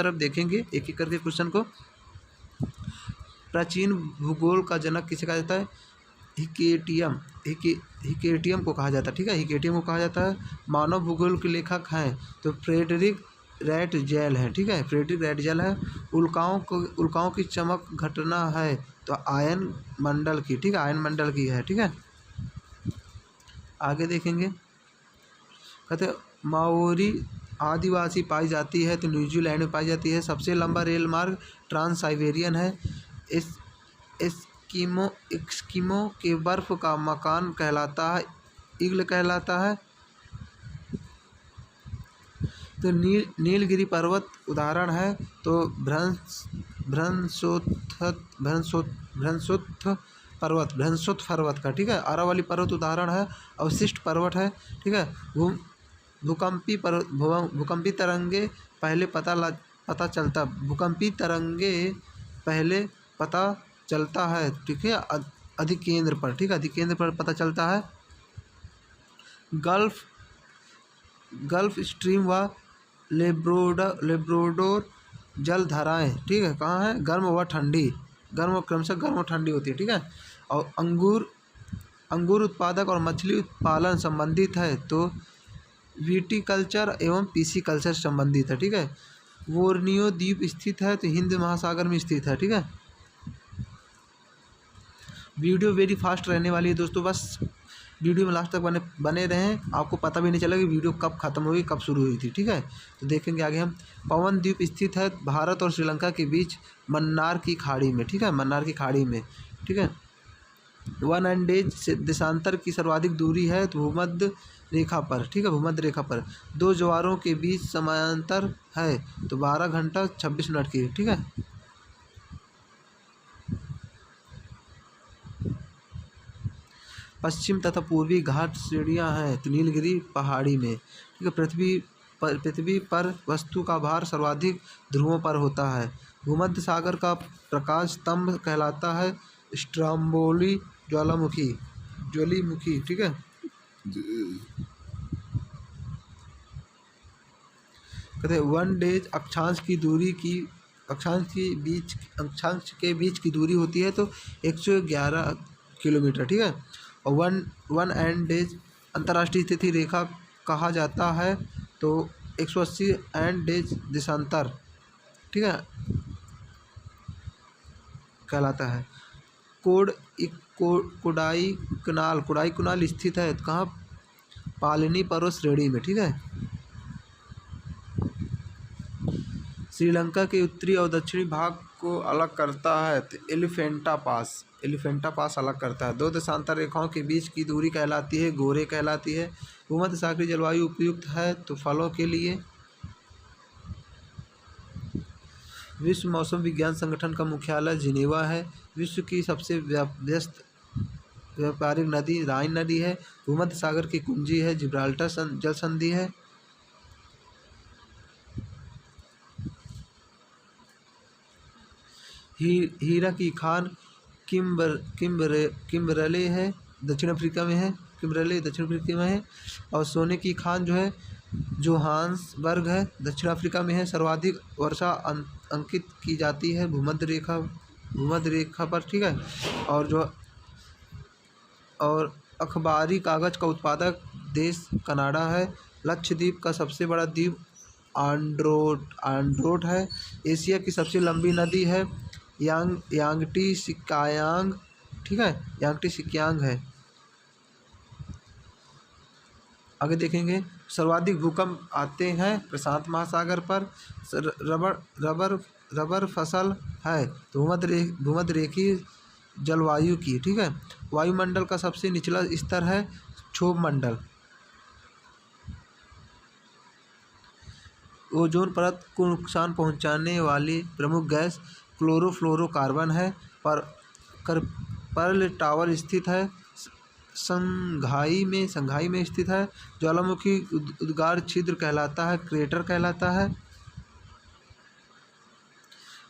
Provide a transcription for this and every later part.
तरफ देखेंगे एक एक करके क्वेश्चन को। प्राचीन भूगोल का जनक किसे कहा जाता है? हिकेटियम को कहा जाता है, ठीक है, हिकेटियम को कहा जाता है। मानव भूगोल के लेखक हैं तो फ्रेडरिक रैटजेल है, ठीक है, फ्रेडरिक रैटजेल है। उल्काओं की चमक घटना है तो आयन मंडल की, ठीक है, आयन मंडल की है, ठीक है। आगे देखेंगे, कहते माओरी आदिवासी पाई जाती है तो न्यूजीलैंड में पाई जाती है। सबसे लंबा रेल मार्ग ट्रांस साइबेरियन है। इस एस्किमो के बर्फ का मकान कहलाता है, ईगल कहलाता है। तो नीलगिरी पर्वत उदाहरण है तो भ्रंशोत्थ पर्वत का, ठीक है। अरावली पर्वत उदाहरण है। अवशिष्ट पर्वत है, ठीक है। भूकंपी तरंगे पहले पता चलता है, ठीक है, अधिकेंद्र पर, ठीक है, अधिकेंद्र पर पता चलता है। गल्फ स्ट्रीम व लेब्राडोर जलधाराएं, ठीक है, कहाँ है? गर्म व ठंडी, क्रमशः गर्म और ठंडी होती है, ठीक है। और अंगूर उत्पादक और मछली उत्पादन संबंधित है तो विटीकल्चर एवं पीसीकल्चर संबंधित है, ठीक है। बोर्नियो द्वीप स्थित है तो हिंद महासागर में स्थित है, ठीक है। वीडियो वेरी फास्ट रहने वाली है दोस्तों, बस वीडियो में लास्ट तक बने रहें, आपको पता भी नहीं चलेगा कि वीडियो कब खत्म हुई कब शुरू हुई थी, ठीक है। तो देखेंगे आगे हम। पवन द्वीप स्थित है भारत और श्रीलंका के बीच मन्नार की खाड़ी में, ठीक है, मन्नार की खाड़ी में, ठीक है। 1 एंडेज देशांतर की सर्वाधिक दूरी है तो भूमध्य रेखा पर, ठीक है, भूमध्य रेखा पर। 2 ज्वारों के बीच समांतर है तो 12 घंटा 26 मिनट की, ठीक है। पश्चिम तथा पूर्वी घाट श्रेणियाँ हैं तो नीलगिरी पहाड़ी में, ठीक है। पृथ्वी पर वस्तु का भार सर्वाधिक ध्रुवों पर होता है। भूमध्य सागर का प्रकाश स्तंभ कहलाता है स्ट्रोम्बोली ज्वालामुखी, ठीक है। कहते हैं 1 डेज अक्षांश के बीच की दूरी होती है तो 111 किलोमीटर, ठीक है। और 1 एंड डेज अंतर्राष्ट्रीय तिथि रेखा कहा जाता है तो 180 एंड डेज देशांतर, ठीक है, कहलाता है। कोडाई कनाल स्थित है कहाँ? पालनी पर्वत श्रेणी में, ठीक है। श्रीलंका के उत्तरी और दक्षिणी भाग को अलग करता है तो एलिफेंटा पास अलग करता है। 2 देशांतर रेखाओं के बीच की दूरी कहलाती है गोरे कहलाती है। भूमध्य सागरीय जलवायु उपयुक्त है तो फलों के लिए। विश्व मौसम विज्ञान संगठन का मुख्यालय जिनेवा है। विश्व की सबसे व्यस्त व्यापारिक नदी राइन नदी है। भूमध्य सागर की कुंजी है जिब्राल्टर जल संधि है। हीरा की खान किम्बरले है दक्षिण अफ्रीका में है, किम्बरले दक्षिण अफ्रीका में है। और सोने की खान जो है जोहान्सबर्ग है दक्षिण अफ्रीका में है। सर्वाधिक वर्षा अंकित की जाती है भूमध्य रेखा पर, ठीक है। और अखबारी कागज़ का उत्पादक देश कनाडा है। लक्षद्वीप का सबसे बड़ा द्वीप आंड्रोट है। एशिया की सबसे लंबी नदी है यांगटी सिक्यांग, ठीक है, यांगटी सिक्यांग है। आगे देखेंगे सर्वाधिक भूकंप आते हैं प्रशांत महासागर पर। रबर फसल है तो भूमध्य रेखीय जलवायु की, ठीक है। वायुमंडल का सबसे निचला स्तर है क्षोभ मंडल। ओजोन परत को नुकसान पहुंचाने वाली प्रमुख गैस क्लोरोफ्लोरोकार्बन है। पर्ल टावर स्थित है संघाई में स्थित है। ज्वालामुखी उद्गार छिद्र कहलाता है क्रेटर कहलाता है।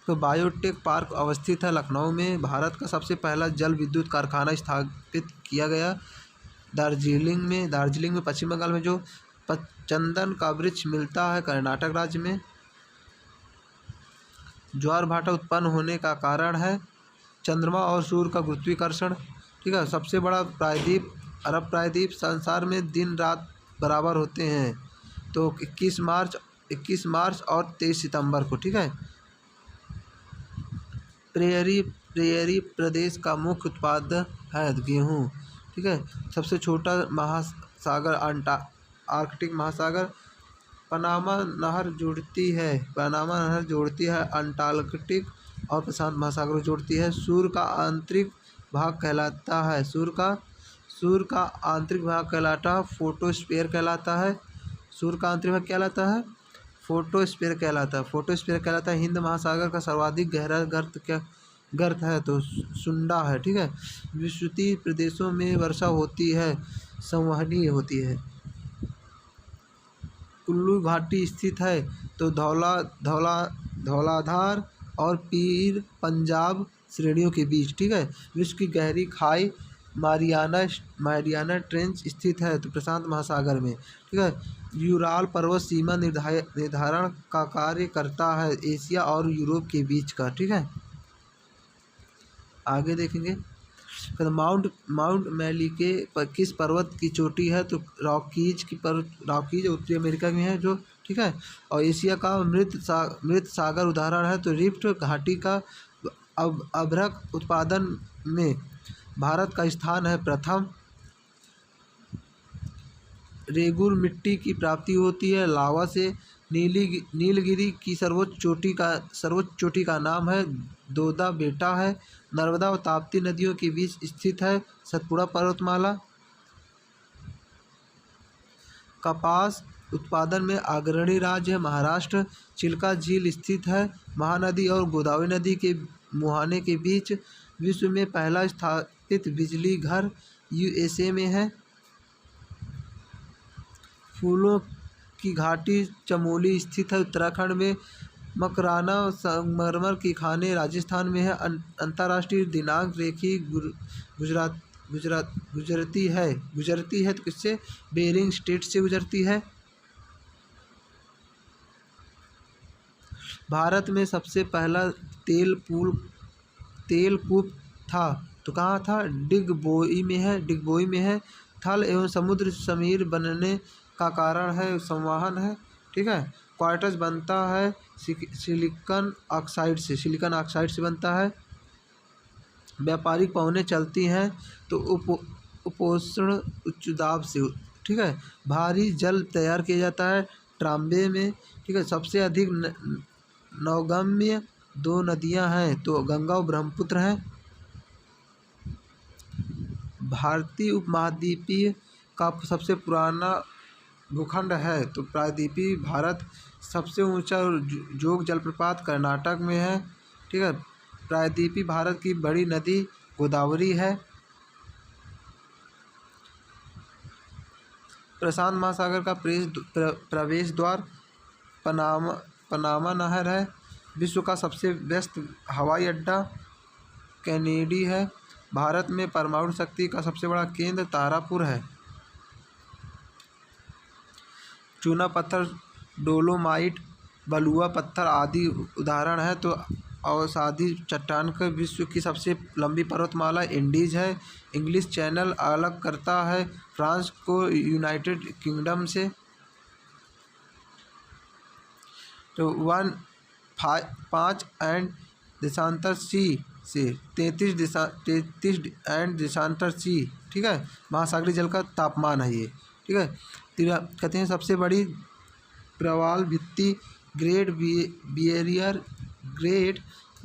तो बायोटेक पार्क अवस्थित है लखनऊ में। भारत का सबसे पहला जल विद्युत कारखाना स्थापित किया गया दार्जिलिंग में पश्चिम बंगाल में। जो चंदन का वृक्ष मिलता है कर्नाटक राज्य में। ज्वार भाटा उत्पन्न होने का कारण है चंद्रमा और सूर्य का गुरुत्वाकर्षण। ठीक है। सबसे बड़ा प्रायद्वीप अरब प्रायद्वीप। संसार में दिन रात बराबर होते हैं तो 21 मार्च और 23 सितंबर को। ठीक है। प्रेयरी प्रदेश का मुख्य उत्पाद है गेहूँ। ठीक है। सबसे छोटा महासागर आर्कटिक महासागर। पनामा नहर जोड़ती है अंटार्कटिक और प्रशांत महासागर को जोड़ती है। सूर्य का आंतरिक भाग कहलाता है फोटोस्फीयर कहलाता है। सूर्य का आंतरिक भाग कहलाता है फोटोस्फीयर कहलाता है। हिंद महासागर का सर्वाधिक गहरा गर्त है तो सुंडा है। ठीक है। विस्तृत प्रदेशों में वर्षा होती है, संवहनीय होती है। कुल्लू घाटी स्थित है तो धौलाधार और पीर पंजाब श्रेणियों के बीच। ठीक है। विश्व की गहरी खाई मारियाना ट्रेंच स्थित है तो प्रशांत महासागर में। ठीक है। यूराल पर्वत सीमा निर्धारण का कार्य करता है एशिया और यूरोप के बीच का। ठीक है। आगे देखेंगे माउंट मैलीके पर किस पर्वत की चोटी है तो रॉकीज उत्तरी अमेरिका में है जो। ठीक है। और एशिया का मृत सागर उदाहरण है तो रिफ्ट घाटी का। अभ्रक उत्पादन में भारत का स्थान है प्रथम। रेगुर मिट्टी की प्राप्ति होती है लावा से। नीलगिरी की सर्वोच्च चोटी का नाम है दोदा बेटा है। नर्मदा और ताप्ती नदियों के बीच स्थित है सतपुड़ा पर्वतमाला। कपास उत्पादन में अग्रणी राज्य है महाराष्ट्र। चिल्का झील स्थित है महानदी और गोदावरी नदी के मुहाने के बीच। विश्व में पहला स्थापित बिजली घर यूएसए में है। फूलों की घाटी चमोली स्थित है उत्तराखंड में। मकराना संगमरमर की खानें राजस्थान में है। अंतर्राष्ट्रीय दिनांक रेखी गुजरती है तो किससे बेरिंग स्ट्रेट से गुजरती है। भारत में सबसे पहला तेल कूप था तो कहाँ था डिगबोई में है। थल एवं समुद्र समीर बनने का कारण है संवहन है। ठीक है। क्वार्ट्ज बनता है सिलिकॉन ऑक्साइड से बनता है। व्यापारिक पवनें चलती हैं तो उपोष्ण उच्च दाब से। ठीक है। भारी जल तैयार किया जाता है ट्राम्बे में। ठीक है। सबसे अधिक नौगम्य 2 नदियां हैं तो गंगा और ब्रह्मपुत्र हैं। भारतीय उपमहाद्वीपीय का सबसे पुराना भूखंड है तो प्रायद्वीपीय भारत। सबसे ऊंचा जोग जलप्रपात कर्नाटक में है। ठीक है। प्रायद्वीपीय भारत की बड़ी नदी गोदावरी है। प्रशांत महासागर का प्रवेश द्वार पनामा नहर है। विश्व का सबसे व्यस्त हवाई अड्डा कैनेडी है। भारत में परमाणु शक्ति का सबसे बड़ा केंद्र तारापुर है। चूना पत्थर डोलोमाइट बलुआ पत्थर आदि उदाहरण है तो अवसादी चट्टान का विश्व की सबसे लंबी पर्वतमाला इंडीज है। इंग्लिश चैनल अलग करता है फ्रांस को यूनाइटेड किंगडम से। तो 5 एंड देशांतर सी से 33 एंड देशांतर सी। ठीक है। महासागरीय जल का तापमान है ये। ठीक है। कहते हैं सबसे बड़ी प्रवाल भित्ति ग्रेट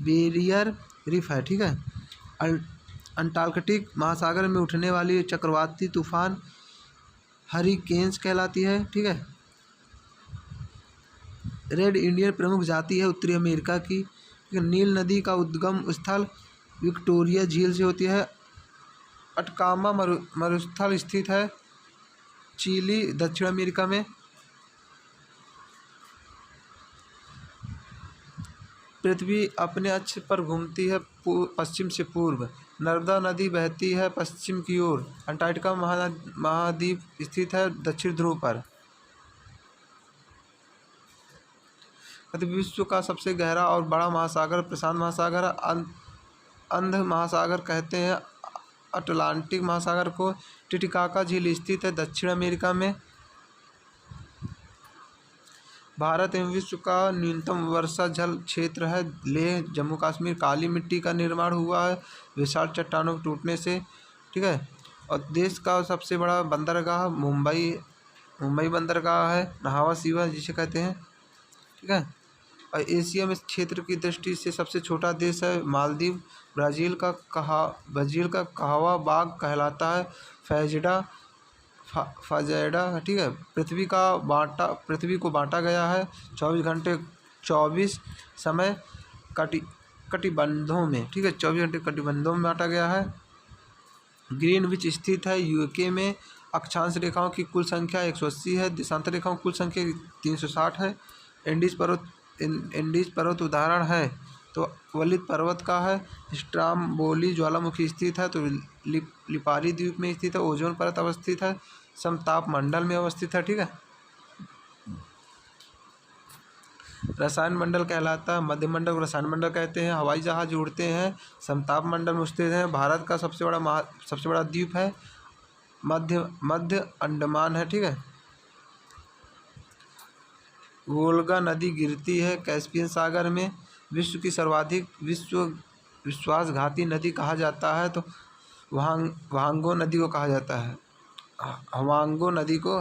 बैरियर रीफ है। ठीक है। अंटार्कटिक महासागर में उठने वाली चक्रवाती तूफान हरिकेन्स कहलाती है। ठीक है। रेड इंडियन प्रमुख जाति है उत्तरी अमेरिका की। नील नदी का उद्गम स्थल विक्टोरिया झील से होती है। अटकामा मरुस्थल स्थित है चिली दक्षिण अमेरिका में। पृथ्वी अपने अक्ष पर घूमती है पश्चिम से पूर्व। नर्मदा नदी बहती है पश्चिम की ओर। अंटार्कटिका महाद्वीप स्थित है दक्षिण ध्रुव पर। कहते विश्व का सबसे गहरा और बड़ा महासागर प्रशांत महासागर है। अंध महासागर कहते हैं अटलांटिक महासागर को। टिटिकाका झील स्थित है दक्षिण अमेरिका में। भारत एवं विश्व का न्यूनतम वर्षा जल क्षेत्र है लेह जम्मू कश्मीर। काली मिट्टी का निर्माण हुआ है विशाल चट्टानों के टूटने से, ठीक है। और देश का सबसे बड़ा बंदरगाह मुंबई बंदरगाह है, नहावा सीवा जिसे कहते हैं, ठीक है। और एशिया में क्षेत्र की दृष्टि से सबसे छोटा देश है मालदीव। ब्राज़ील का कहवा बाग कहलाता है फजेडा, ठीक है। पृथ्वी को बांटा गया है 24 घंटे 24 समय कटिबंधों में, ठीक है। 24 घंटे कटिबंधों में बांटा गया है। ग्रीनविच स्थित है यूके में। अक्षांश रेखाओं की कुल संख्या 180 है। देशांतर रेखाओं की कुल संख्या 360 है। इंडीज पर्वत उदाहरण है तो वलित पर्वत का है। स्ट्राम्बोली ज्वालामुखी स्थित है तो लिपारी द्वीप में स्थित है। ओजोन परत अवस्थित है, समताप मंडल में अवस्थित है, ठीक है। रसायन मंडल कहलाता है, मध्य मंडल को रसायन मंडल कहते हैं। हवाई जहाज उड़ते हैं समताप मंडल में स्थित हैं। भारत का सबसे बड़ा द्वीप है मध्य अंडमान है, ठीक है। वोल्गा नदी गिरती है कैस्पियन सागर में। विश्व की सर्वाधिक विश्वासघाती नदी कहा जाता है तो हवांगो नदी को कहा जाता है। हवांगो नदी को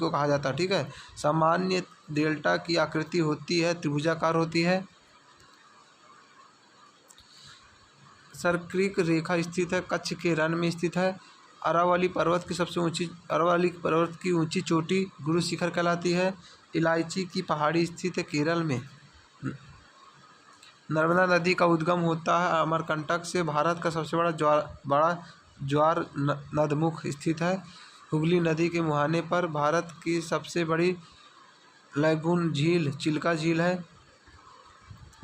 कहा जाता है, ठीक है। सामान्य डेल्टा की आकृति होती है, त्रिभुजाकार होती है। सरक्रिक रेखा स्थित है कच्छ के रण में स्थित है। अरावली पर्वत की ऊंची चोटी गुरु शिखर कहलाती है। इलायची की पहाड़ी स्थित है केरल में। नर्मदा नदी का उद्गम होता है अमरकंटक से। भारत का सबसे बड़ा ज्वार नदमुख स्थित है हुगली नदी के मुहाने पर। भारत की सबसे बड़ी लैगून झील चिल्का झील है।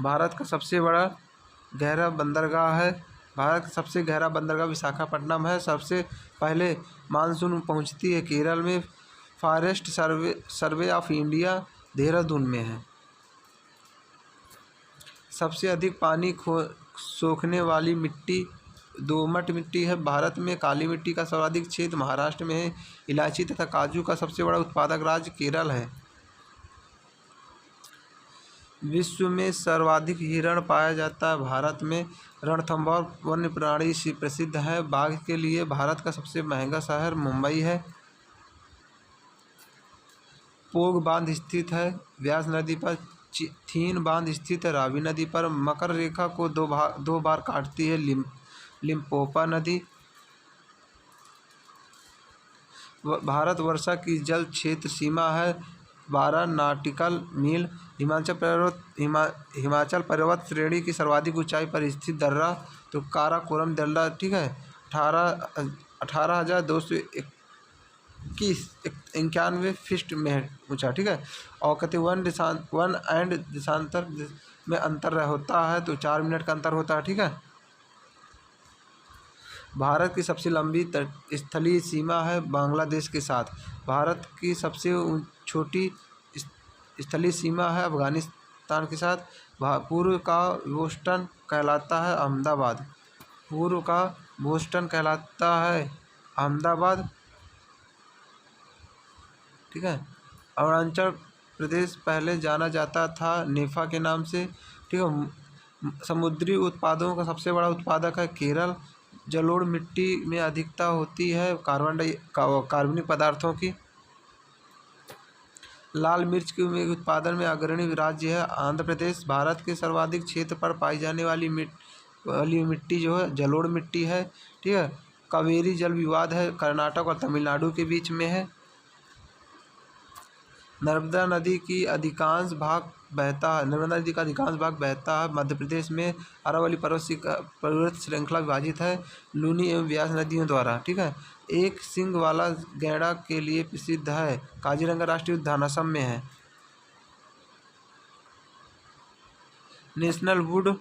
भारत का सबसे गहरा बंदरगाह विशाखापट्टनम है। सबसे पहले मानसून पहुंचती है केरल में। Forest survey of India Dehradun में है। सबसे अधिक पानी सोखने वाली मिट्टी दोमट मिट्टी है। भारत में काली मिट्टी का सर्वाधिक क्षेत्र महाराष्ट्र में है। इलायची तथा काजू का सबसे बड़ा उत्पादक राज्य केरल है। विश्व में सर्वाधिक हिरण पाया जाता है भारत में। रणथंभौर वन्य प्राणी से प्रसिद्ध है। बाघ के लिए भारत का सबसे महंगा शहर मुंबई है। पोग बांध स्थित है व्यास नदी पर। थीन बांध स्थित है रावी नदी पर। मकर रेखा को दो बार काटती है लिम्पोपा नदी। भारत वर्षा की जल क्षेत्र सीमा है 12 नॉटिकल मील। हिमाचल पर्वत श्रेणी की सर्वाधिक ऊंचाई पर स्थित दर्रा तो काराकोरम दर्रा, ठीक है। 18,291 फीट में ऊंचा, ठीक है। और कहते वन एंड देशांतर में अंतर होता है तो 4 मिनट का अंतर होता है, ठीक है। भारत की सबसे लंबी स्थलीय सीमा है बांग्लादेश के साथ। भारत की सबसे छोटी स्थलीय सीमा है अफगानिस्तान के साथ। पूर्व का बोस्टन कहलाता है अहमदाबाद, ठीक है। अरुणाचल प्रदेश पहले जाना जाता था नेफा के नाम से, ठीक है। समुद्री उत्पादों का सबसे बड़ा उत्पादक है केरल। जलोढ़ मिट्टी में अधिकता होती है कार्बनिक पदार्थों की। लाल मिर्च के उत्पादन में अग्रणी राज्य है आंध्र प्रदेश। भारत के सर्वाधिक क्षेत्र पर पाई जाने वाली मिट्टी जो है जलोढ़ मिट्टी है, ठीक है। कावेरी जल विवाद है कर्नाटक और तमिलनाडु के बीच में है। नर्मदा नदी का अधिकांश भाग बहता है मध्य प्रदेश में। अरावली पर्वत श्रृंखला विभाजित है लूनी एवं व्यास नदियों द्वारा, ठीक है। एक सींग वाला गैंडा के लिए प्रसिद्ध है। काजीरंगा राष्ट्रीय उद्यान असम में है। नेशनल वुड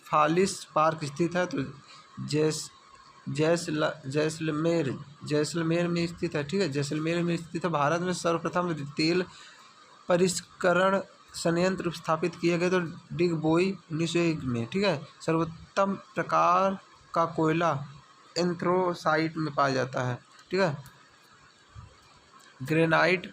फॉलिस पार्क स्थित है तो जैसलमेर में स्थित है, ठीक है, जैसलमेर में स्थित है। भारत में सर्वप्रथम तेल परिष्करण संयंत्र स्थापित किए गए तो डिगबोई 1901 में, ठीक है। सर्वोत्तम प्रकार का कोयला एंथ्रोसाइट में पाया जाता है, ठीक है। ग्रेनाइट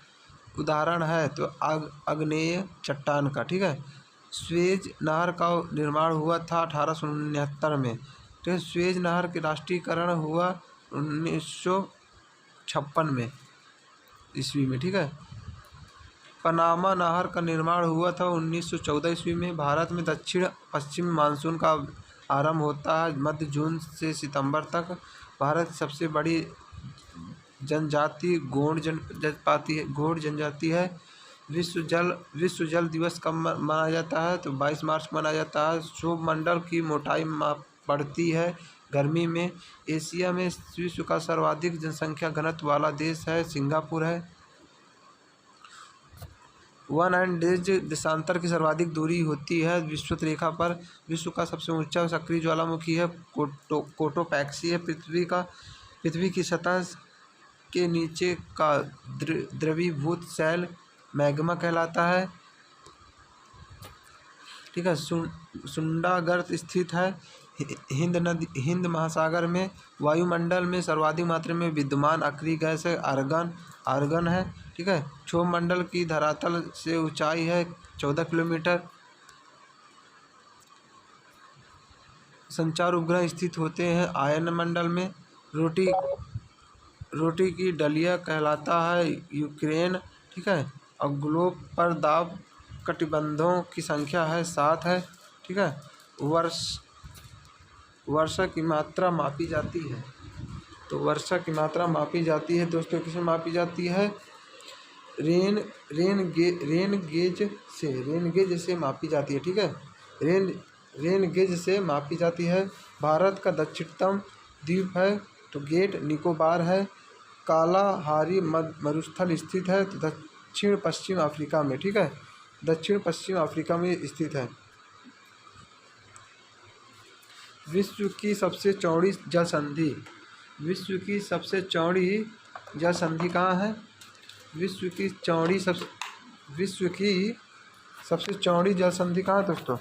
उदाहरण है तो आग्नेय चट्टान का, ठीक है। स्वेज नहर का निर्माण हुआ था 1869 में, ठीक है। स्वेज नहर के राष्ट्रीयकरण हुआ 1956 में ईस्वी में, ठीक है। पनामा नहर का निर्माण हुआ था 1914 ईस्वी में। भारत में दक्षिण पश्चिम मानसून का आरंभ होता है मध्य जून से सितंबर तक। भारत की सबसे बड़ी जनजाति गौड़ जनजाति है। विश्व जल दिवस कब मनाया जाता है तो 22 मार्च को मनाया जाता है। क्षोभ मंडल की मोटाई बढ़ती है गर्मी में। एशिया में विश्व का सर्वाधिक जनसंख्या घनत्व वाला देश है सिंगापुर है। 100 डेज देशांतर की सर्वाधिक दूरी होती है विषुवत रेखा पर। विश्व का सबसे ऊंचा सक्रिय ज्वालामुखी है कोटोपैक्सी है। पृथ्वी की सतह के नीचे का द्रवीभूत शैल मैग्मा कहलाता है, ठीक है। सुंडा गर्त स्थित है हिंद महासागर में। वायुमंडल में सर्वाधिक मात्रा में विद्यमान अक्रिय गैस है आर्गन है, ठीक है। क्षोभ मंडल की धरातल से ऊंचाई है 14 किलोमीटर। संचार उपग्रह स्थित होते हैं आयन मंडल में। रोटी की डलिया कहलाता है यूक्रेन, ठीक है। और ग्लोब पर दाब कटिबंधों की संख्या है 7 है, ठीक है। वर्षा की मात्रा मापी जाती है तो वर्षा की मात्रा मापी जाती है दोस्तों किसमें मापी जाती है रेन गेज से मापी जाती है, ठीक है। रेन गेज से मापी जाती है। भारत का दक्षिणतम द्वीप है तो ग्रेट निकोबार है। कालाहारी मरुस्थल स्थित है तो दक्षिण पश्चिम अफ्रीका में, ठीक है, दक्षिण पश्चिम अफ्रीका में स्थित है। विश्व की सबसे चौड़ी जल संधि कहाँ है? विश्व की सबसे चौड़ी जल संधि कहाँ है दोस्तों?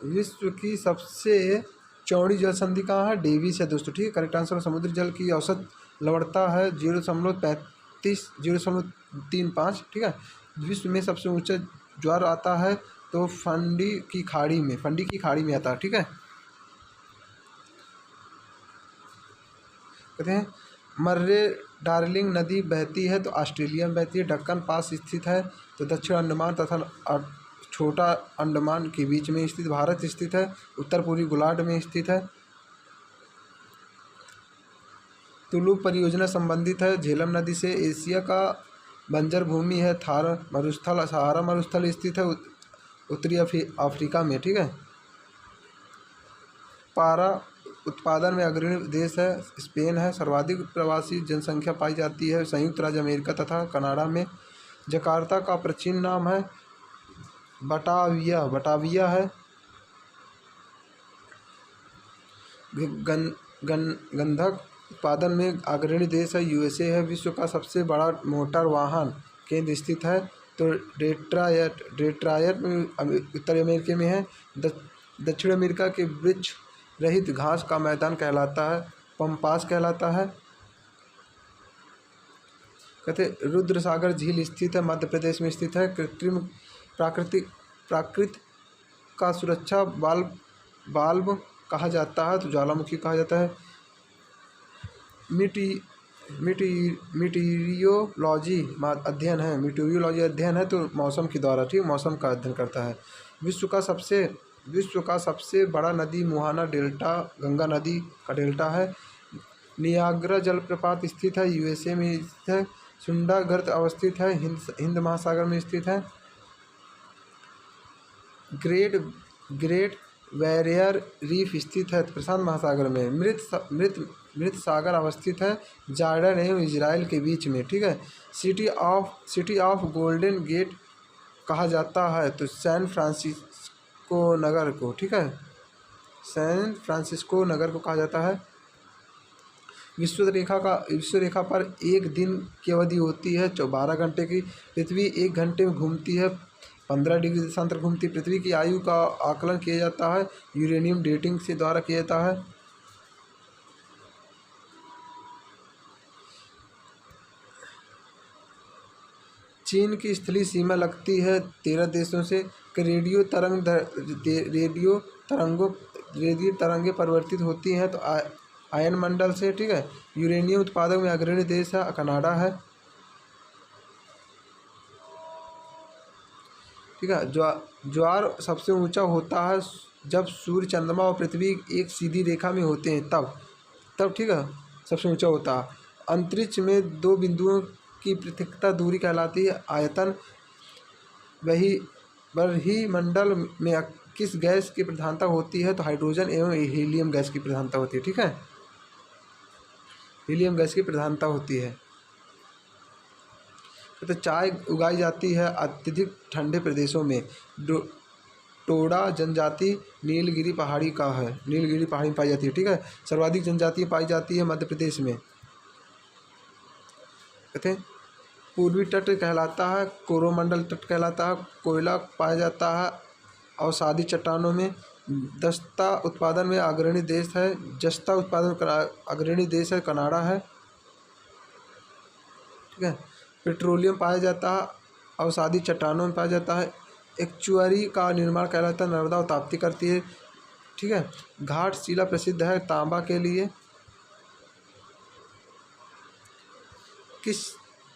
विश्व की सबसे चौड़ी जल संधि कहाँ है? डेविस है दोस्तों, ठीक है। Correct answer. समुद्री जल की औसत लवणता है 0.35, ठीक है। विश्व में सबसे ऊंचा ज्वार आता है तो फंडी की खाड़ी में आता है, ठीक है। कहते हैं मर्रे डार्लिंग नदी बहती है तो ऑस्ट्रेलिया में बहती है। दक्कन पास स्थित है तो दक्षिण अंडमान तथा छोटा अंडमान के बीच में स्थित। भारत स्थित है उत्तर पूर्वी गोलार्ध में स्थित है। तुलु परियोजना संबंधित है झेलम नदी से। एशिया का बंजर भूमि है सहारा मरुस्थल स्थित है उत्तरी अफ्रीका में, ठीक है। पारा उत्पादन में अग्रणी देश है स्पेन है। सर्वाधिक प्रवासी जनसंख्या पाई जाती है संयुक्त राज्य अमेरिका तथा कनाडा में। जकार्ता का प्राचीन नाम है बटाविया है। गंधक उत्पादन में अग्रणी देश है यूएसए है। विश्व का सबसे बड़ा मोटर वाहन केंद्र स्थित है तो डेट्रायट में उत्तर अमेरिका में है। दक्षिण अमेरिका के वृक्ष रहित घास का मैदान कहलाता है पम्पास कहलाता है। कहते रुद्र सागर झील स्थित है मध्य प्रदेश में स्थित है। प्राकृत का सुरक्षा बाल्ब कहा जाता है तो ज्वालामुखी कहा जाता है। मीटीरियोलॉजी अध्ययन है तो मौसम के द्वारा, ठीक, मौसम का अध्ययन करता है। विश्व का सबसे बड़ा नदी मुहाना डेल्टा गंगा नदी का डेल्टा है। नियाग्रा जलप्रपात स्थित है यूएसए में स्थित है। सुंडा गर्त अवस्थित है हिंद महासागर में स्थित है। ग्रेट बैरियर रीफ स्थित है प्रशांत महासागर में। मृत सागर अवस्थित है जॉर्डन एवं इजराइल के बीच में, ठीक है। सिटी ऑफ गोल्डन गेट कहा जाता है तो सैन फ्रांसिस्को फ्रांसिस्को नगर को, ठीक है, सैन फ्रांसिस्को नगर को कहा जाता है। विश्व रेखा पर एक दिन की अवधि होती है 12 घंटे की। पृथ्वी 1 घंटे में घूमती है, 15 डिग्री देशांतर घूमती है। पृथ्वी की आयु का आकलन किया जाता है यूरेनियम डेटिंग से द्वारा किया जाता है। चीन की स्थलीय सीमा लगती है 13 देशों से। रेडियो तरंगे परिवर्तित होती हैं तो आयन मंडल से, ठीक है। यूरेनियम उत्पादक में अग्रणी देश है कनाडा है, ठीक है। ज्वार सबसे ऊंचा होता है जब सूर्य, चंद्रमा और पृथ्वी एक सीधी रेखा में होते हैं, तब ठीक है, सबसे ऊंचा होता है। अंतरिक्ष में 2 बिंदुओं की पृथकता दूरी कहलाती है आयतन। वही मंडल में किस गैस की प्रधानता होती है तो हाइड्रोजन एवं हीलियम गैस की प्रधानता होती है, ठीक है, हीलियम गैस की प्रधानता होती है। तो चाय उगाई जाती है अत्यधिक ठंडे प्रदेशों में। टोडा जनजाति नीलगिरी पहाड़ी में पाई जाती है, ठीक है। सर्वाधिक जनजाति पाई जाती है मध्य प्रदेश में। कहते हैं पूर्वी तट कहलाता है, कोरोमंडल तट कहलाता है। कोयला पाया जाता है अवसादी चट्टानों में। जस्ता उत्पादन में अग्रणी देश है कनाडा है, ठीक है। पेट्रोलियम पाया जाता है अवसादी चट्टानों में पाया जाता है। एक्चुअरी का निर्माण कहलाता है नर्मदा और ताप्ती करती है, ठीक है। घाटशिला प्रसिद्ध है तांबा के लिए। किस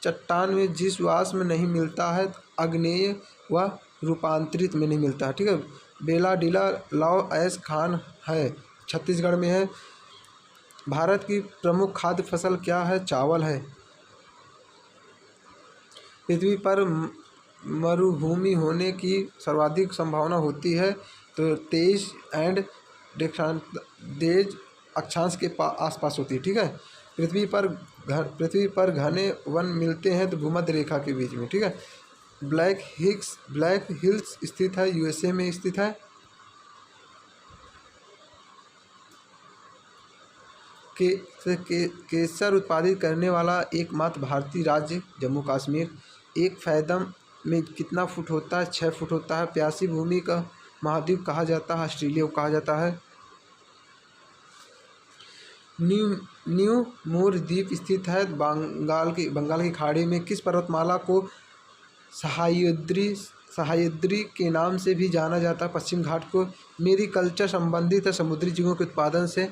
चट्टान में जिस वाष्प में नहीं मिलता है आग्नेय व रूपांतरित में नहीं मिलता है, ठीक है। बेलाडीला लौह अयस्क खान है, छत्तीसगढ़ में है। भारत की प्रमुख खाद्य फसल क्या है? चावल है। पृथ्वी पर मरुभूमि होने की सर्वाधिक संभावना होती है तो 23 एंड डेज अक्षांश के आसपास होती है, ठीक है। पृथ्वी पर घने वन मिलते हैं तो भूमध्य रेखा के बीच में, ठीक है। ब्लैक हिल्स स्थित है, यूएसए में स्थित है। केसर उत्पादित करने वाला एकमात्र भारतीय राज्य जम्मू कश्मीर। एक फैदम में कितना फुट होता है? 6 फुट होता है। प्यासी भूमि का महाद्वीप कहा जाता है ऑस्ट्रेलिया को कहा जाता है। न्यू मूर द्वीप स्थित है बंगाल की खाड़ी में। किस पर्वतमाला को सह्याद्री के नाम से भी जाना जाता है? पश्चिम घाट को। मेरिकल्चर संबंधित है समुद्री जीवों के उत्पादन से।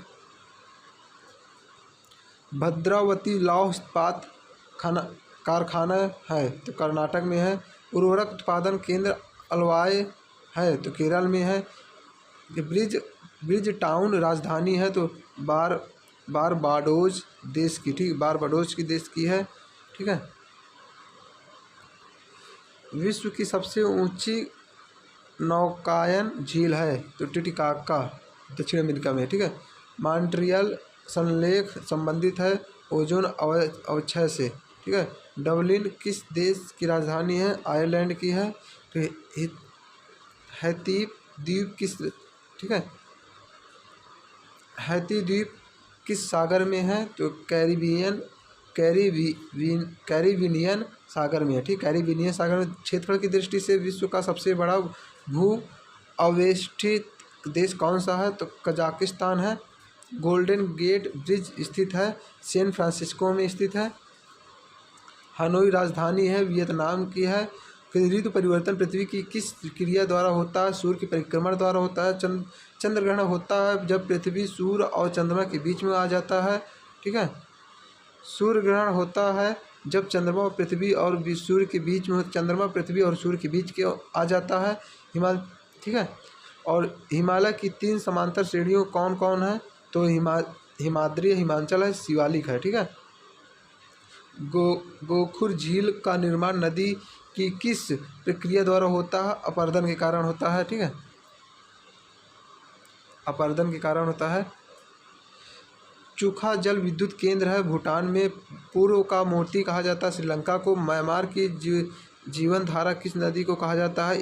भद्रावती लौह इस्पात कारखाना है तो कर्नाटक में है। उर्वरक उत्पादन केंद्र अलवाय है तो केरल में है। ब्रिज टाउन राजधानी है तो बारबाडोज देश की, ठीक, बारबाडोज की देश की है, ठीक है। विश्व की सबसे ऊंची नौकायन झील है तो टिटिकाका दक्षिण अमेरिका में, ठीक है। मॉन्ट्रियल संलेख संबंधित है ओजोन अवक्षय से, ठीक है। डबलिन किस देश की राजधानी है? आयरलैंड की है। तो हैती द्वीप ठीक है, हैती द्वीप किस सागर में है? तो कैरिबियन सागर में है, ठीक। कैरिबियन सागर में। क्षेत्रफल की दृष्टि से विश्व का सबसे बड़ा भू अवेष्टित देश कौन सा है? तो कजाकिस्तान है। गोल्डन गेट ब्रिज स्थित है सैन फ्रांसिस्को में स्थित है। हनोई राजधानी है वियतनाम की है। ऋतु परिवर्तन पृथ्वी की किस क्रिया द्वारा होता है? सूर्य के परिक्रमण द्वारा होता है। चंद्र ग्रहण होता है जब पृथ्वी सूर्य और चंद्रमा के बीच में आ जाता है, ठीक है। सूर्य ग्रहण होता है जब चंद्रमा और पृथ्वी और सूर्य के बीच में, चंद्रमा पृथ्वी और सूर्य के बीच के आ जाता है ठीक है। और हिमालय की 3 समांतर श्रेणियों कौन कौन है? तो हिमाद्री, हिमाचल है, शिवालिक है, ठीक है। गोखुर झील का निर्माण नदी की किस प्रक्रिया द्वारा होता है? अपरदन के कारण होता है, ठीक है, अपरदन के कारण होता है। चूखा जल विद्युत केंद्र है भूटान में। पूर्व का मोती कहा जाता है श्रीलंका को। म्यांमार की जीवन धारा किस नदी को कहा जाता है?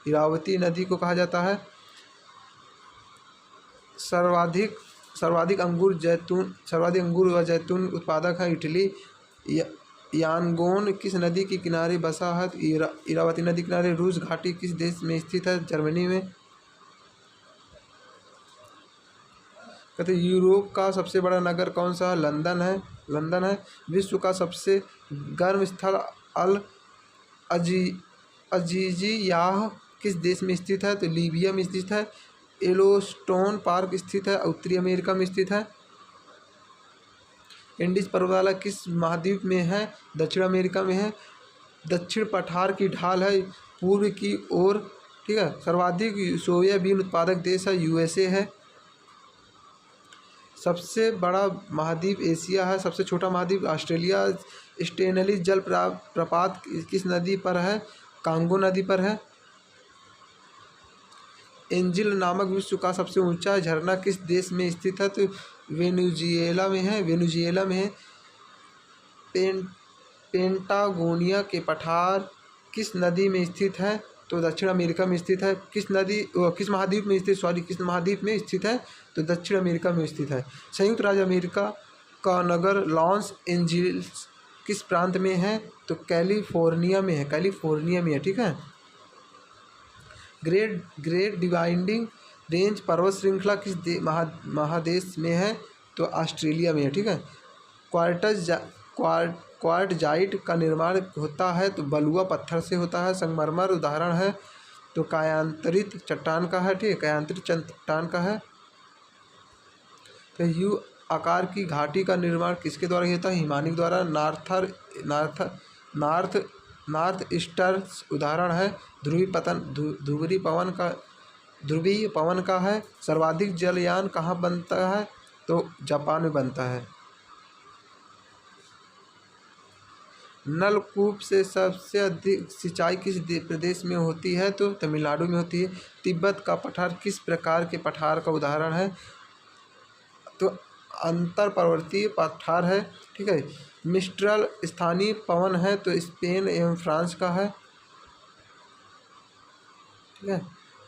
इरावती नदी को कहा जाता है। सर्वाधिक अंगूर व जैतून उत्पादक है इटली। यांगोन किस नदी के किनारे बसा है? इरावती नदी किनारे। रूस घाटी किस देश में स्थित है? जर्मनी में। कहते यूरोप का सबसे बड़ा नगर कौन सा है? लंदन है। विश्व का सबसे गर्म स्थल अल अजीजियाह किस देश में स्थित है? तो लीबिया में स्थित है। येलोस्टोन पार्क स्थित है, उत्तरी अमेरिका में स्थित है। एंडीज पर्वतमाला किस महाद्वीप में है? दक्षिण अमेरिका में है। दक्षिण पठार की ढाल है पूर्व की ओर, ठीक है। सर्वाधिक सोयाबीन उत्पादक देश है यूएसए है। सबसे बड़ा महाद्वीप एशिया है। सबसे छोटा महाद्वीप ऑस्ट्रेलिया। स्टेनली जल प्रपात किस नदी पर है? कांगो नदी पर है। एंजिल नामक विश्व का सबसे ऊंचा झरना किस देश में स्थित है? तो वेनेजुएला में है। पेंटागोनिया के पठार किस नदी में स्थित है? तो दक्षिण अमेरिका में स्थित है। किस महाद्वीप में स्थित है? तो दक्षिण अमेरिका में स्थित है। संयुक्त राज्य अमेरिका का नगर लॉस एंजिल्स किस प्रांत में है? तो कैलिफोर्निया में है, ठीक है। ग्रेट डिवाइडिंग रेंज पर्वत श्रृंखला किस महादेश में है? तो ऑस्ट्रेलिया में है, ठीक है। क्वार्टजाइट का निर्माण होता है तो बलुआ पत्थर से होता है। संगमरमर उदाहरण है तो कायांतरित चट्टान का है, ठीक है, कायांतरित चट्टान का है। तो यू आकार की घाटी का निर्माण किसके द्वारा होता है? हिमानी द्वारा। नॉर्थ ईस्टर्स उदाहरण है ध्रुवीय पवन का है। सर्वाधिक जलयान कहाँ बनता है? तो जापान में बनता है। नलकूप से सबसे अधिक सिंचाई किस प्रदेश में होती है? तो तमिलनाडु में होती है। तिब्बत का पठार किस प्रकार के पठार का उदाहरण है? तो अंतर पर्वतीय पठार है, ठीक है। मिस्ट्रल स्थानीय पवन है तो स्पेन एवं फ्रांस का है, ठीक है।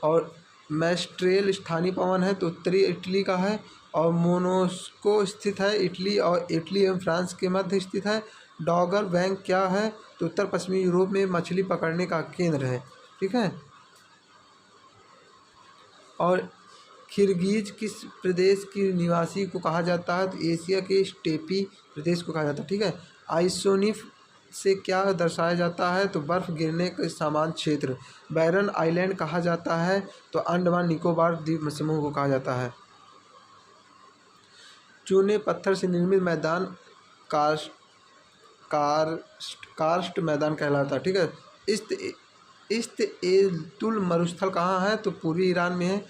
और मैस्ट्रेल स्थानीय पवन है तो उत्तरी इटली का है। और मोनाको स्थित है इटली एवं फ्रांस के मध्य स्थित है। डॉगर बैंक क्या है? तो उत्तर पश्चिमी यूरोप में मछली पकड़ने का केंद्र है, ठीक है। और किर्गिज किस प्रदेश की निवासी को कहा जाता है? तो एशिया के स्टेपी प्रदेश को कहा जाता है, ठीक है। आइसोनिफ से क्या दर्शाया जाता है? तो बर्फ गिरने के समान क्षेत्र। बैरन आइलैंड कहा जाता है तो अंडमान निकोबार द्वीप समूह को कहा जाता है। चूने पत्थर से निर्मित मैदान कार्स्ट मैदान कहलाता है, ठीक है। इस्तांबुल मरुस्थल कहाँ है? तो पूर्वी ईरान में है।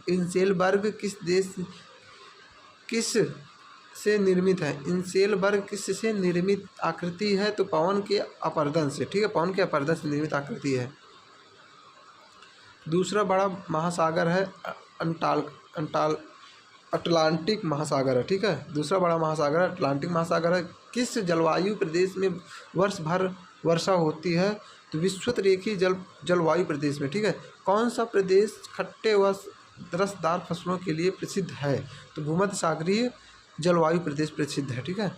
इंसेलबर्ग किस से निर्मित है? इंसेलबर्ग किस से निर्मित आकृति है? तो पवन के अपरदन से, ठीक है, पवन के अपरदन से निर्मित आकृति है। दूसरा बड़ा महासागर है अटलांटिक महासागर है, ठीक है। दूसरा बड़ा महासागर अटलांटिक महासागर है। किस जलवायु प्रदेश में वर्ष भर वर्षा होती है? तो विषुवत रेखीय जलवायु प्रदेश में, ठीक है। कौन सा प्रदेश खट्टे व रसदार फसलों के लिए प्रसिद्ध है? तो भूमध्य सागरीय जलवायु प्रदेश प्रसिद्ध है, ठीक है।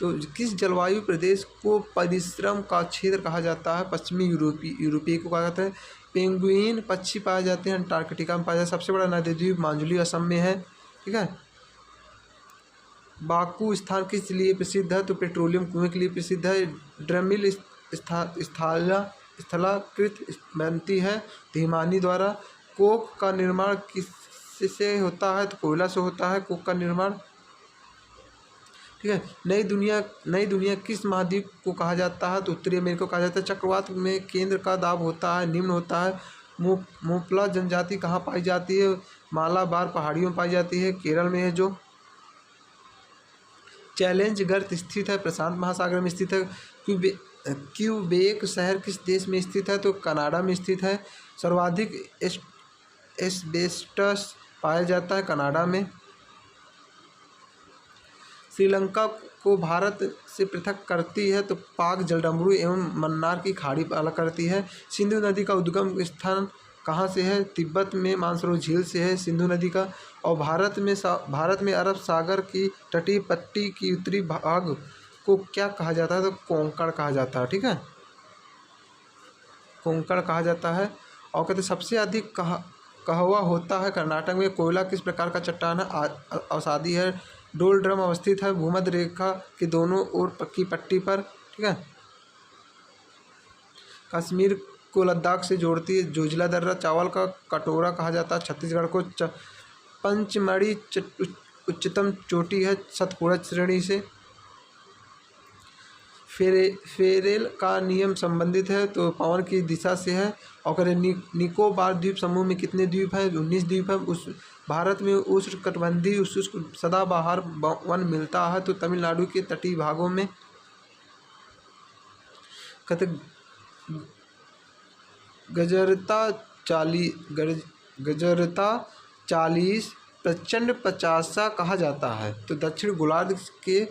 तो किस जलवायु प्रदेश को परिश्रम का क्षेत्र कहा जाता है? पश्चिमी यूरोपीय को कहा जाता है। पेंगुइन पक्षी पाए जाते हैं अंटार्कटिका में पाए जाते हैं। सबसे बड़ा नदी द्वीप माजुली असम में है, ठीक है। बाकू स्थान किस लिए प्रसिद्ध है? तो पेट्रोलियम कुएं के लिए प्रसिद्ध है। ड्रमिल स्थलाकृत बनती है हिमानी द्वारा। कोक का निर्माण किससे होता है? तो कोयला से होता है कोक का निर्माण, ठीक है। नई दुनिया किस महाद्वीप को कहा जाता है? तो उत्तरी अमेरिका को कहा जाता है। चक्रवात में केंद्र का दाब होता है निम्न होता है। मोपला जनजाति कहाँ पाई जाती है? मालाबार पहाड़ियों में पाई जाती है, केरल में है जो। चैलेंज गर्त स्थित है प्रशांत महासागर में स्थित है। क्यूबेक शहर किस देश में स्थित है? तो कनाडा में स्थित है। सर्वाधिक एस्बेस्टस पाया जाता है कनाडा में। श्रीलंका को भारत से पृथक करती है तो पाक जलडमरू एवं मन्नार की खाड़ी अलग करती है। सिंधु नदी का उद्गम स्थान कहाँ से है? तिब्बत में मानसरोवर झील से है सिंधु नदी का। और भारत में अरब सागर की तटीय पट्टी की उत्तरी भाग को क्या कहा जाता है? तो कोंकण कहा जाता है। ठीक है, कोंकण कहा जाता है। और कहते सबसे अधिक कहवा होता है कर्नाटक में। कोयला किस प्रकार का चट्टान है? अवसादी है। डोल ड्रम अवस्थित है भूमध्य रेखा के दोनों ओर की पट्टी पर। ठीक है, कश्मीर को लद्दाख से जोड़ती है जोजिला दर्रा। चावल का कटोरा कहा जाता है छत्तीसगढ़ को। पंचमढ़ी उच्चतम चोटी है सतपुड़ा श्रेणी से। फेरेल का नियम संबंधित है तो पवन की दिशा से है। और करें निकोबार द्वीप समूह में कितने द्वीप है? 19 द्वीप है। उस भारत में उष्णकटिबंधीय शुष्क सदाबहार वन मिलता है तो तमिलनाडु के तटीय भागों में। कहते गजरता 40 प्रचंड 50 कहा जाता है तो दक्षिण गोलार्ध के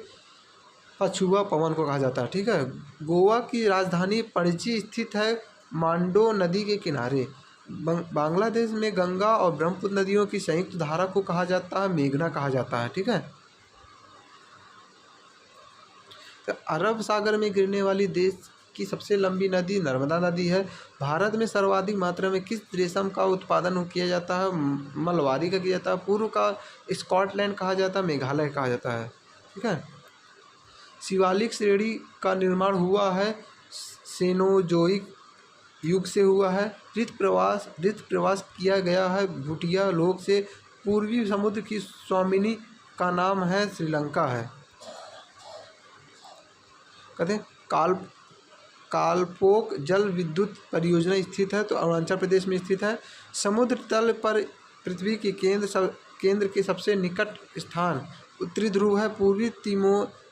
पछुआ पवन को कहा जाता है। ठीक है, गोवा की राजधानी पणजी स्थित है मांडो नदी के किनारे। बांग्लादेश में गंगा और ब्रह्मपुत्र नदियों की संयुक्त धारा को कहा जाता है मेघना कहा जाता है। ठीक है, तो अरब सागर में गिरने वाली देश की सबसे लंबी नदी नर्मदा नदी है। भारत में सर्वाधिक मात्रा में किस रेशम का उत्पादन किया जाता है? मलवारी का किया जाता है। पूर्व का स्कॉटलैंड कहा जाता है, मेघालय कहा जाता है। ठीक है, शिवालिक श्रेणी का निर्माण हुआ है सेनोजोइक युग से हुआ है। ऋत प्रवास किया गया है भूटिया लोक से। पूर्वी समुद्र की स्वामिनी का नाम है श्रीलंका है। कहते हैं कालपोक जल विद्युत परियोजना स्थित है तो अरुणाचल प्रदेश में स्थित है। समुद्र तल पर पृथ्वी के केंद्र के सबसे निकट स्थान उत्तरी ध्रुव है।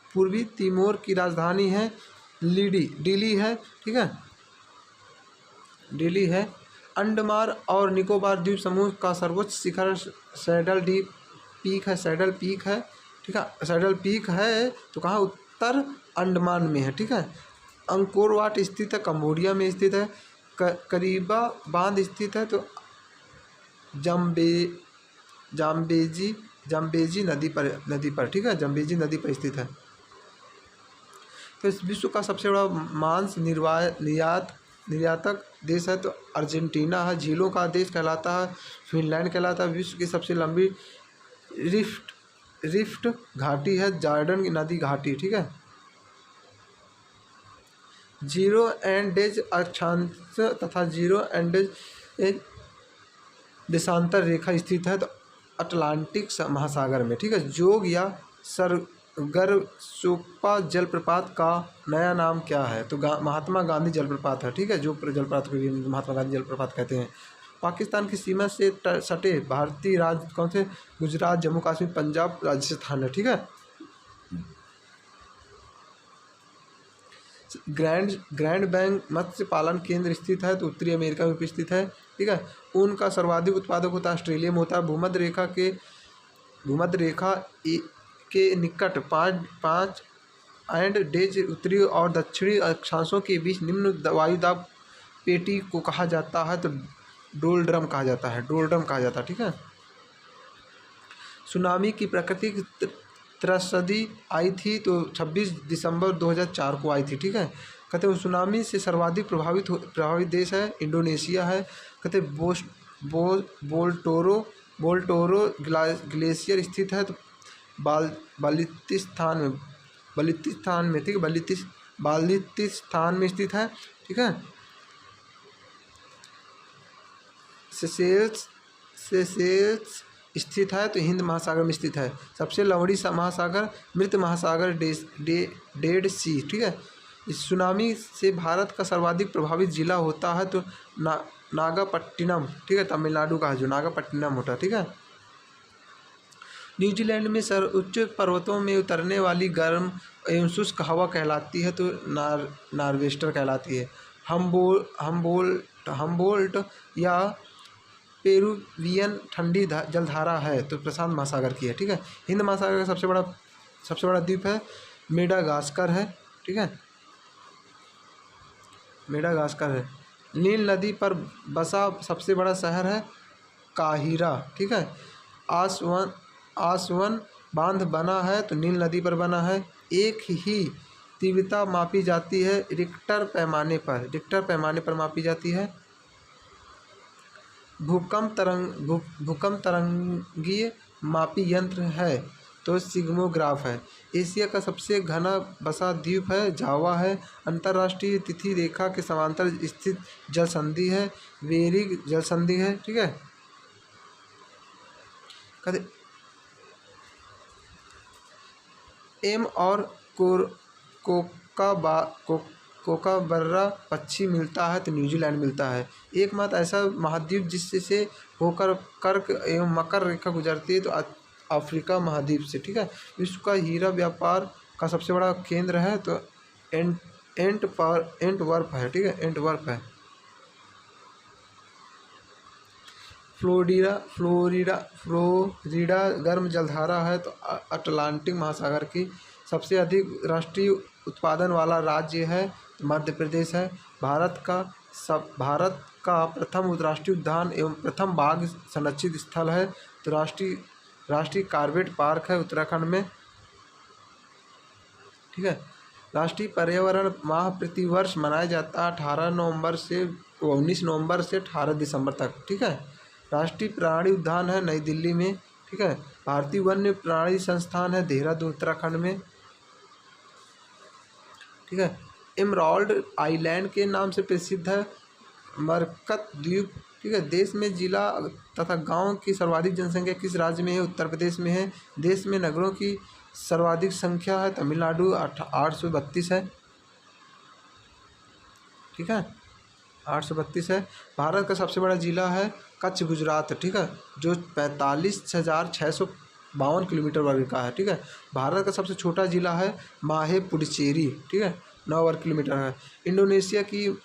पूर्वी तिमोर की राजधानी है दिल्ली है। ठीक है, दिल्ली है। अंडमान और निकोबार द्वीप समूह का सर्वोच्च शिखर सैडल पीक है। ठीक है, सैडल पीक है तो कहाँ? उत्तर अंडमान में है। ठीक है, अंकोर वाट स्थित है कंबोडिया में स्थित है। करीबा बांध स्थित है तो जाम्बेजी नदी पर। ठीक है, जाम्बेजी नदी पर स्थित है। तो इस विश्व का सबसे बड़ा मांस निर्यातक देश है तो अर्जेंटीना है। झीलों का देश कहलाता है फिनलैंड कहलाता है। विश्व की सबसे लंबी रिफ्ट घाटी है जॉर्डन की नदी घाटी। ठीक है, जीरो एंड डेज अक्षांश तथा जीरो एंड डेज देशांतर रेखा स्थित है तो अटलांटिक महासागर में। ठीक है, जोग या सरगरसोप्पा जलप्रपात का नया नाम क्या है? तो महात्मा गांधी जलप्रपात है। ठीक है, जो जलप्रपात को महात्मा गांधी जलप्रपात कहते हैं। पाकिस्तान की सीमा से सटे भारतीय राज्य कौन से? गुजरात, जम्मू कश्मीर, पंजाब, राजस्थान है। ठीक है, ग्रैंड बैंक मत्स्य पालन केंद्र स्थित है तो उत्तरी अमेरिका में स्थित है। ठीक है, ऊन का सर्वाधिक उत्पादक होता है ऑस्ट्रेलिया में होता है। भूमध्य रेखा के निकट 5 एंड डेज उत्तरी और दक्षिणी अक्षांशों के बीच निम्न वायुदाब पेटी को कहा जाता है तो डोलड्रम कहा जाता है। ठीक है, सुनामी की प्राकृतिक त्रसदी आई थी तो 26 दिसंबर 2004 को आई थी। ठीक है, कहते हैं सुनामी से सर्वाधिक प्रभावित देश है इंडोनेशिया है। कहते बोल्टोरो ग्लेशियर स्थित है तो बाल्टिस्तान में। ठीक है, बाल्टिस्तान में स्थित है। ठीक है, सेशेल्स स्थित है तो हिंद महासागर में स्थित है। सबसे लवड़ी महासागर मृत महासागर डेड सी। ठीक है, इस सुनामी से भारत का सर्वाधिक प्रभावित जिला होता है तो नागापट्टिनम। ठीक है, तमिलनाडु का है जो नागापट्टिनम होता है। ठीक है, न्यूजीलैंड में सर्वोच्च पर्वतों में उतरने वाली गर्म एवं शुष्क हवा कहलाती है तो नॉर्वेस्टर कहलाती है। हम्बोल्ट या पेरुवियन ठंडी जलधारा है तो प्रशांत महासागर की है। ठीक है, हिंद महासागर का सबसे बड़ा सबसे बड़ा द्वीप है मेडागास्कर है, ठीक है, मेडागास्कर है। नील नदी पर बसा सबसे बड़ा शहर है काहिरा, ठीक है। आसवन आसवन बांध बना है तो नील नदी पर बना है। एक ही तीव्रता मापी जाती है रिक्टर पैमाने पर, रिक्टर पैमाने पर मापी जाती है। भूकंप तरंगीय मापी यंत्र है तो सिग्मोग्राफ है। एशिया का सबसे घना बसा द्वीप है जावा है। अंतर्राष्ट्रीय तिथि रेखा के समांतर स्थित जल संधि है वेरिग जल संधि है, ठीक है। कहते एम और कोकाबर्रा पक्षी मिलता है तो न्यूजीलैंड मिलता है। एकमात्र ऐसा महाद्वीप जिससे होकर कर्क एवं मकर रेखा गुजरती है तो अफ्रीका महाद्वीप से, ठीक है। विश्व का हीरा व्यापार का सबसे बड़ा केंद्र है तो एंटवर्प है, ठीक है, एंटवर्प है। फ्लोरिडा गर्म जलधारा है तो अटलांटिक महासागर की सबसे अधिक राष्ट्रीय उत्पादन वाला राज्य है मध्य प्रदेश है। भारत का प्रथम राष्ट्रीय उद्यान एवं प्रथम बाघ संरक्षित स्थल है तो राष्ट्रीय कॉर्बेट पार्क है उत्तराखंड में, ठीक है। राष्ट्रीय पर्यावरण माह प्रतिवर्ष मनाया जाता है 19 नवंबर से 18 दिसंबर तक, ठीक है। राष्ट्रीय प्राणी उद्यान है नई दिल्ली में, ठीक है। भारतीय वन्य प्राणी संस्थान है देहरादून उत्तराखंड में, ठीक है। एमराल्ड आइलैंड के नाम से प्रसिद्ध है मरकत द्वीप, ठीक है। देश में जिला तथा गांव की सर्वाधिक जनसंख्या किस राज्य में है? उत्तर प्रदेश में है। देश में नगरों की सर्वाधिक संख्या है तमिलनाडु 832 है, ठीक है, 832 है। भारत का सबसे बड़ा जिला है कच्छ गुजरात, ठीक है, जो 45,652 किलोमीटर वर्ग का है, ठीक है। भारत का सबसे छोटा जिला है माहे पुडुचेरी, ठीक है, 9 वर्ग किलोमीटर है। इंडोनेशिया की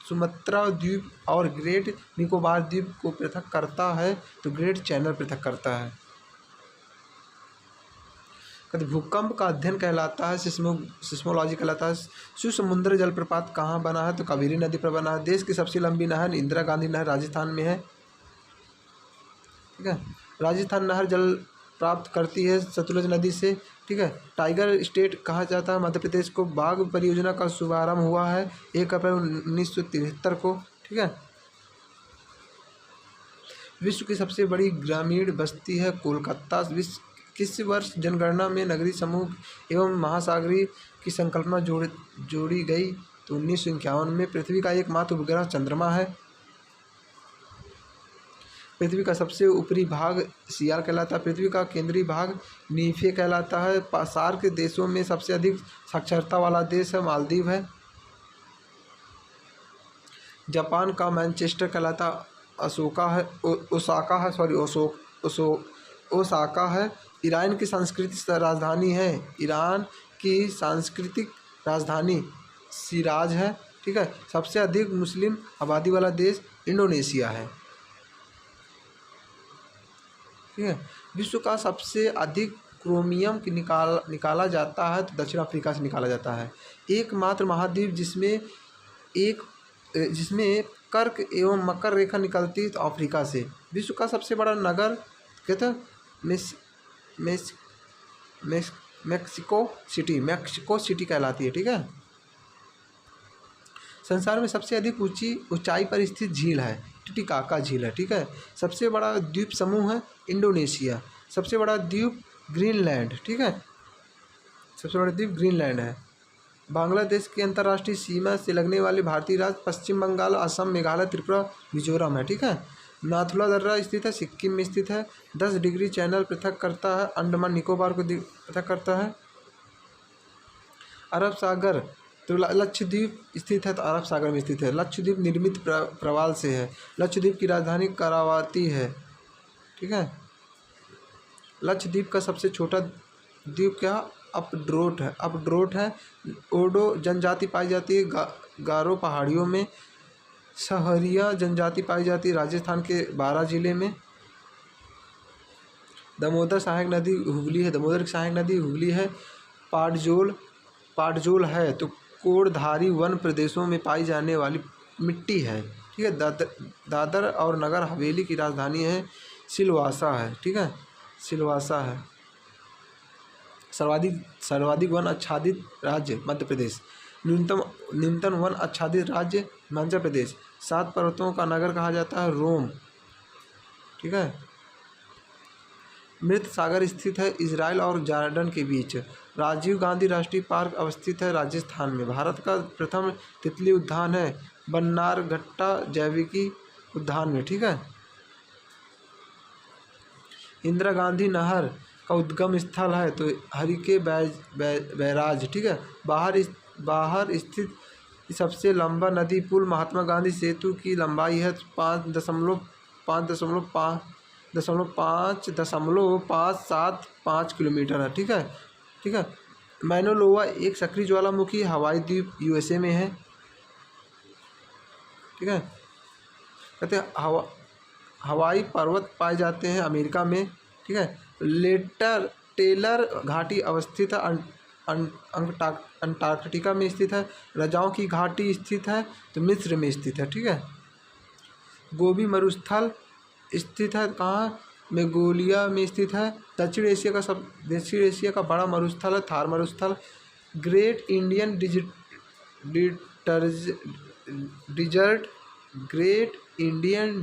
सुमत्रा द्वीप और ग्रेट निकोबार द्वीप को पृथक करता है तो ग्रेट चैनल पृथक करता है। कभी भूकंप का अध्ययन कहलाता है सिस्मोलॉजी कहलाता है। शिव समुद्र जलप्रपात कहाँ बना है तो कावेरी नदी पर बना है। देश की सबसे लंबी नहर इंदिरा गांधी नहर राजस्थान में है, ठीक है। राजस्थान नहर जल प्राप्त करती है सतलुज नदी से, ठीक है। टाइगर स्टेट कहा जाता है मध्य प्रदेश को। बाघ परियोजना का शुभारंभ हुआ है 1 अप्रैल 1973 को, ठीक है। विश्व की सबसे बड़ी ग्रामीण बस्ती है कोलकाता। विश्व किस वर्ष जनगणना में नगरीय समूह एवं महासागरीय की संकल्पना जोड़ी गई तो 1951 में। पृथ्वी का एकमात्र उपग्रह चंद्रमा है। पृथ्वी का सबसे ऊपरी भाग सियाल कहलाता है। पृथ्वी का केंद्रीय भाग नीफे कहलाता है। सार्क के देशों में सबसे अधिक साक्षरता वाला देश है मालदीव है। जापान का मैनचेस्टर कहलाता ओसाका है। ईरान की सांस्कृतिक राजधानी है, ईरान की सांस्कृतिक राजधानी शिराज है, ठीक है। सबसे अधिक मुस्लिम आबादी वाला देश इंडोनेशिया है, ठीक है। विश्व का सबसे अधिक क्रोमियम निकाला जाता है तो दक्षिण अफ्रीका से निकाला जाता है। एकमात्र महाद्वीप जिसमें कर्क एवं मकर रेखा निकलती है तो अफ्रीका से। विश्व का सबसे बड़ा नगर कहते हैं मैक्सिको सिटी कहलाती है, ठीक है। संसार में सबसे अधिक ऊंचाई पर स्थित झील है टिटिकाका झील है, ठीक है। सबसे बड़ा द्वीप समूह है इंडोनेशिया। सबसे बड़ा द्वीप ग्रीनलैंड, ठीक है, सबसे बड़ा द्वीप ग्रीनलैंड है। बांग्लादेश की अंतर्राष्ट्रीय सीमा से लगने वाले भारतीय राज्य पश्चिम बंगाल, असम, मेघालय, त्रिपुरा, मिजोरम है, ठीक है। नाथुला दर्रा स्थित है सिक्किम में स्थित है। 10 डिग्री चैनल पृथक करता है अंडमान निकोबार को पृथक करता है। अरब सागर तो लक्षद्वीप स्थित है तो अरब सागर में स्थित है। लक्षद्वीप निर्मित प्रवाल से है। लक्षद्वीप की राजधानी करावाती है, ठीक है। लक्षद्वीप का सबसे छोटा द्वीप क्या अपड्रोट है। ओडो जनजाति पाई जाती है गारो पहाड़ियों में। सहरिया जनजाति पाई जाती है राजस्थान के 12 जिले में। दामोदर सहायक नदी हुगली है, दामोदर की सहायक नदी हुगली है। पाटजोल है तो कोड़धारी वन प्रदेशों में पाई जाने वाली मिट्टी है। ठीक है। दादर और नगर हवेली की राजधानी है सिलवासा है। ठीक है, सिलवासा है। सर्वाधिक वन आच्छादित राज्य मध्य प्रदेश। न्यूनतम वन आच्छादित राज्य हिमाचल प्रदेश। 7 पर्वतों का नगर कहा जाता है रोम। ठीक है। मृत सागर स्थित है इजराइल और जॉर्डन के बीच। राजीव गांधी राष्ट्रीय पार्क अवस्थित है राजस्थान में। भारत का प्रथम तितली उद्यान है बन्नारघट्टा जैविकी उद्यान में। ठीक है। इंदिरा गांधी नहर का उद्गम स्थल है तो हरिके बैराज। ठीक है। बाहर स्थित सबसे लंबा नदी पुल महात्मा गांधी सेतु की लंबाई है 5.575 किलोमीटर है। ठीक है। ठीक है। मैनो लोआ एक सक्रिय ज्वालामुखी हवाई द्वीप यूएसए में है। ठीक है। कहते हैं हवाई पर्वत पाए जाते हैं अमेरिका में। ठीक है। टेलर घाटी अवस्थित है अंटार्कटिका में स्थित है। रजाओं की घाटी स्थित है तो मिस्र में स्थित है। ठीक है। गोबी मरुस्थल स्थित है कहाँ? मेंगोलिया में स्थित है। दक्षिण एशिया का बड़ा मरुस्थल है थार मरुस्थल। ग्रेट इंडियन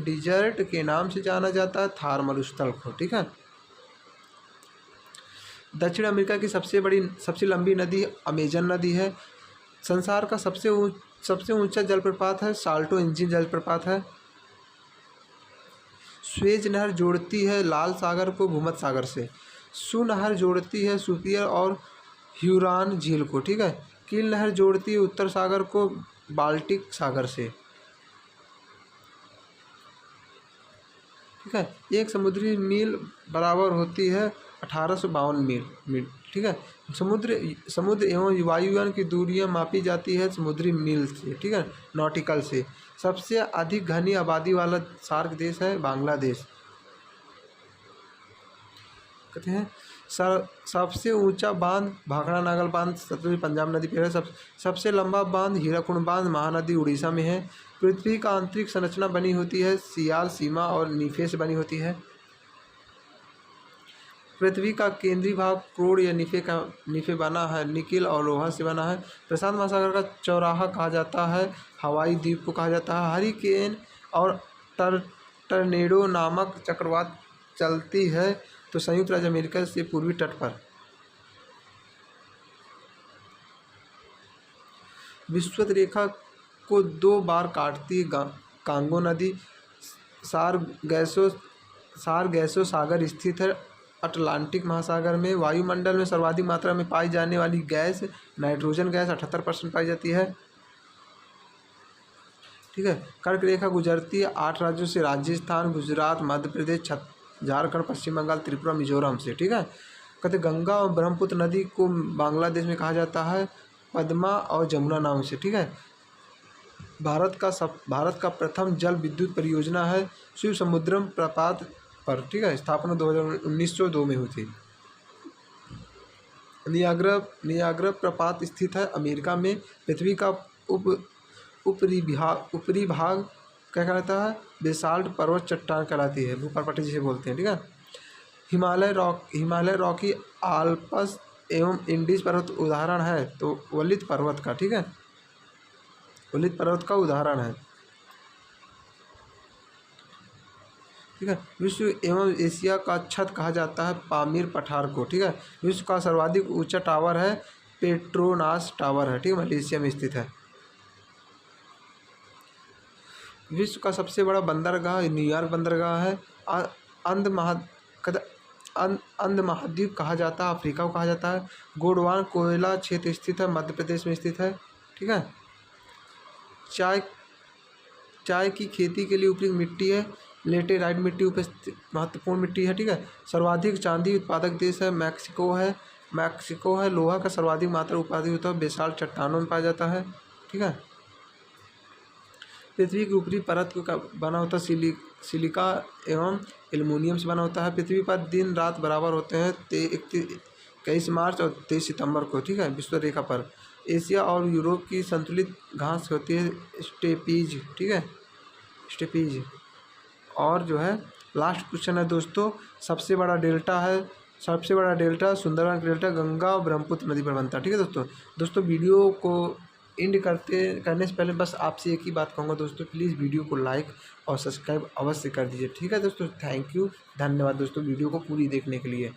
डिजर्ट के नाम से जाना जाता है थार मरुस्थल को। ठीक है। दक्षिण अमेरिका की सबसे लंबी नदी अमेजन नदी है। संसार का सबसे ऊंचा जलप्रपात है साल्टो इंजिन जलप्रपात है। स्वेज नहर जोड़ती है लाल सागर को भूमध्य सागर से। सू नहर जोड़ती है सुपियर और ह्यूरॉन झील को। ठीक है। कील नहर जोड़ती है उत्तर सागर को बाल्टिक सागर से। ठीक है। एक समुद्री मील बराबर होती है 1852 मील। ठीक है। समुद्र एवं वायुयान की दूरियां मापी जाती है समुद्री मील से। ठीक है, नॉटिकल से। सबसे अधिक घनी आबादी वाला सार्क देश है बांग्लादेश। कहते हैं सबसे ऊंचा बांध भाखड़ा नागल बांध सतलुज पंजाब नदी पर है। सबसे लंबा बांध हीराकुंड बांध महानदी उड़ीसा में है। पृथ्वी का आंतरिक संरचना बनी होती है सियाल सीमा और नीफे से बनी होती है। पृथ्वी का केंद्रीय भाग क्रोड या नीफे बना है, निकिल और लोहा से बना है। प्रशांत महासागर का चौराहा कहा जाता है, हवाई द्वीप को कहा जाता है। हरिकेन और टर्नेडो नामक चक्रवात चलती है तो संयुक्त राज्य अमेरिका से पूर्वी तट पर। विषुवत रेखा को 2 बार काटती कांगो नदी। सारगैसो सागर स्थित है अटलांटिक महासागर में। वायुमंडल में सर्वाधिक मात्रा में पाई जाने वाली गैस नाइट्रोजन गैस 78% पाई जाती है। ठीक है। कर्क रेखा गुजरती है 8 राज्यों से, राजस्थान, गुजरात, मध्य प्रदेश, झारखंड, पश्चिम बंगाल, त्रिपुरा, मिजोरम से। ठीक है। कहते गंगा और ब्रह्मपुत्र नदी को बांग्लादेश में कहा जाता है पद्मा और जमुना नाम से। ठीक है। भारत का प्रथम जल विद्युत परियोजना है शिव समुद्रम प्रपात पर। ठीक है। स्थापना 1902 में हुई थी। नियाग्रा प्रपात स्थित है अमेरिका में। पृथ्वी का ऊपरी भाग क्या कहलाता है? बेसाल्ट पर्वत चट्टान कहलाती है, भूपर्वत जिसे बोलते हैं। ठीक है। हिमालय रॉकी आल्प्स एवं इंडीज पर्वत उदाहरण है तो वलित पर्वत का। ठीक है। वलित पर्वत का उदाहरण है। ठीक है। विश्व एवं एशिया का छत कहा जाता है पामीर पठार को। ठीक है। विश्व का सर्वाधिक ऊंचा टावर है पेट्रोनास टावर है। ठीक है, मलेशिया में स्थित है। विश्व का सबसे बड़ा बंदरगाह न्यूयॉर्क बंदरगाह है। अंध महाद्वीप कहा जाता है अफ्रीका को कहा जाता है। गोंडवाना कोयला क्षेत्र स्थित है मध्य प्रदेश में स्थित है। ठीक है। चाय की खेती के लिए उपयुक्त मिट्टी है लेटेराइट मिट्टी उपस्थित महत्वपूर्ण मिट्टी है। ठीक है। सर्वाधिक चांदी उत्पादक देश है मैक्सिको है। लोहा का सर्वाधिक मात्रा उत्पादित होता है बेसाल्ट चट्टानों में पाया जाता है। ठीक है। पृथ्वी की ऊपरी परत का बना होता सिलिका एल्युमिनियम से बना होता है। पृथ्वी पर दिन रात बराबर होते हैं 21 मार्च और 23 सितंबर को, ठीक है, विश्व रेखा पर। एशिया और यूरोप की संतुलित घास होती है स्टेपीज, ठीक है, स्टेपीज। और जो है लास्ट क्वेश्चन है दोस्तों, सबसे बड़ा डेल्टा सुंदरबन डेल्टा गंगा और ब्रह्मपुत्र नदी पर बनता है, ठीक है दोस्तों वीडियो को एंड करने से पहले बस आपसे एक ही बात कहूँगा दोस्तों, प्लीज़ वीडियो को लाइक और सब्सक्राइब अवश्य कर दीजिए, ठीक है दोस्तों। थैंक यू, धन्यवाद दोस्तों वीडियो को पूरी देखने के लिए।